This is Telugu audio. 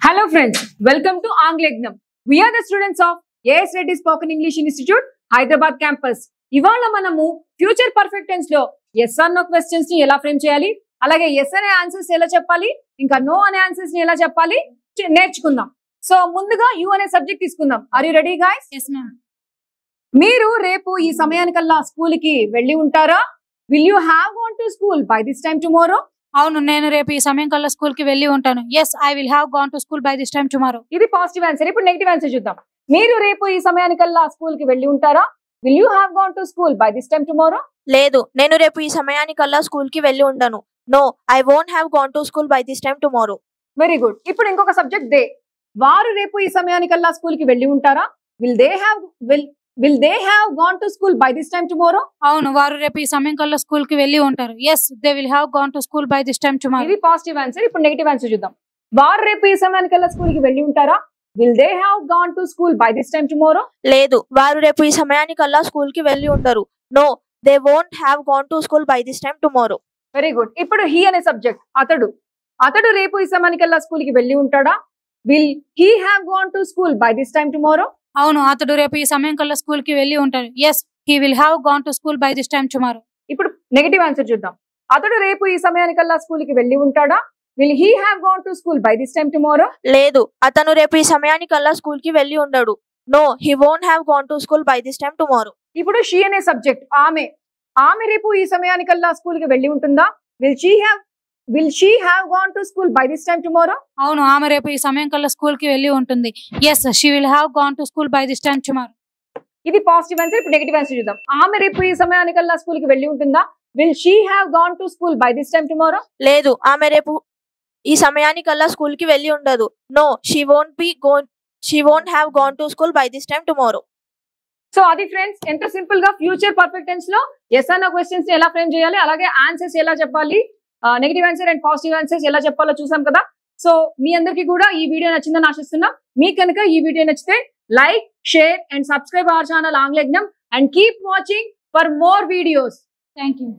Hello friends, welcome to Anglegnam. We are the students of AS Reddy Spoken English Institute, Hyderabad campus. ఇవాళ మనము ఫ్యూచర్ పర్ఫెక్ట్ టెన్స్ లో yes or no క్వశ్చన్స్ ని ఎలా ఫ్రేమ్ చేయాలి, అలాగే yes అనే ఆన్సర్స్ ఎలా చెప్పాలి, ఇంకా no అనే ఆన్సర్స్ ని ఎలా చెప్పాలి నేర్చుకుందాం. సో ముందుగా you అనే సబ్జెక్ట్ తీసుకుందాం. Are you ready guys? yes ma'am. మీరు రేపు ఈ సమయానికల్లా స్కూల్ కి వెళ్ళి ఉంటారా? Will you have gone to school by this time tomorrow? అవును, నేను రేపు ఈ సమయం కల్లా స్కూల్ కి వెళ్ళి ఉంటాను. yes I will have gone to school by this time tomorrow. ఇది పాజిటివ్ ఆన్సర్. ఇప్పుడు నెగటివ్ ఆన్సర్ చూద్దాం. మీరు రేపు ఈ సమయానికల్లా స్కూల్ కి వెళ్ళి ఉంటారా? Will you have gone to school by this time tomorrow? లేదు, నేను రేపు ఈ సమయానికల్లా స్కూల్ కి వెళ్ళి ఉండను. No, I won't have gone to school by this time tomorrow. Very good. ఇప్పుడు ఇంకొక సబ్జెక్ట్ దే. వారు రేపు ఈ సమయానికల్లా స్కూల్ కి వెళ్ళి ఉంటారా? Will they have gone to school by this time tomorrow? అవును, వారు రేపు ఈ సమయం కల్లా స్కూల్ కి వెళ్ళి ఉంటారు. yes they will have gone to school by this time tomorrow. ఇది పాజిటివ్ ఆన్సర్. ఇప్పుడు నెగటివ్ ఆన్సర్ చూద్దాం. వారు రేపు ఈ సమయానికల్లా స్కూల్ కి వెళ్ళి ఉంటారా? Will they have gone to school by this time tomorrow? లేదు, వారు రేపు ఈ సమయానికల్లా స్కూల్ కి వెళ్ళి ఉండరు. No, they won't have gone to school by this time tomorrow. Very good. ఇప్పుడు హీ అనే సబ్జెక్ట్. అతడు రేపు ఈ సమయానికల్లా స్కూల్ కి వెళ్ళి ఉంటాడా? Will he have gone to school by this time tomorrow? అవును, అతడు రేపు ఈ సమయం కల్లా స్కూల్ కి వెళ్ళి ఉంటారు. yes he will have gone to school by this time tomorrow. ఇప్పుడు నెగటివ్ ఆన్సర్ చూద్దాం. అతడు రేపు ఈ సమయానికల్లా స్కూల్ కి వెళ్ళి ఉంటాడా? Will he have gone to school by this time tomorrow? లేదు, అతను రేపు ఈ సమయానికల్లా స్కూల్ కి వెళ్ళి ఉండడు. No, he won't have gone to school by this time tomorrow. ఇప్పుడు షీ అనే సబ్జెక్ట్. ఆమె రేపు ఈ సమయానికల్లా స్కూల్ కి వెళ్ళి ఉంటుందా? Will she have gone to school by this time tomorrow? అవును, ఆమె రేపు ఈ సమయం కల్లా స్కూల్ కి వెళ్ళి ఉంటుంది. yes she will have gone to school by this time tomorrow. ఇది పాజిటివ్ ఆన్సర్. ఇప్పుడు నెగటివ్ ఆన్సర్ చూద్దాం. ఆమె రేపు ఈ సమయానికల్లా స్కూల్ కి వెళ్ళి ఉంటుందా? Will she have gone to school by this time tomorrow? లేదు, ఆమె రేపు ఈ సమయానికల్లా స్కూల్ కి వెళ్ళి ఉండదు. No, she won't have gone to school by this time tomorrow. So అది ఫ్రెండ్స్, ఎంత సింపుల్ గా ఫ్యూచర్ పర్ఫెక్ట్ టెన్స్ లో ఎస్ అన్న క్వశ్చన్స్ ని ఎలా ఫ్రేమ్ చేయాలి, అలాగే ఆన్సర్స్ ఎలా చెప్పాలి, negative answer and positive answers ఎలా చెప్పాలో చూసాం కదా. సో మీ అందరికీ కూడా ఈ వీడియో నచ్చిందని ఆశిస్తున్నాం. మీకు కనుక ఈ వీడియో నచ్చితే like, share and subscribe our channel ఆంగ్లజ్ఞం and keep watching for more videos. thank you.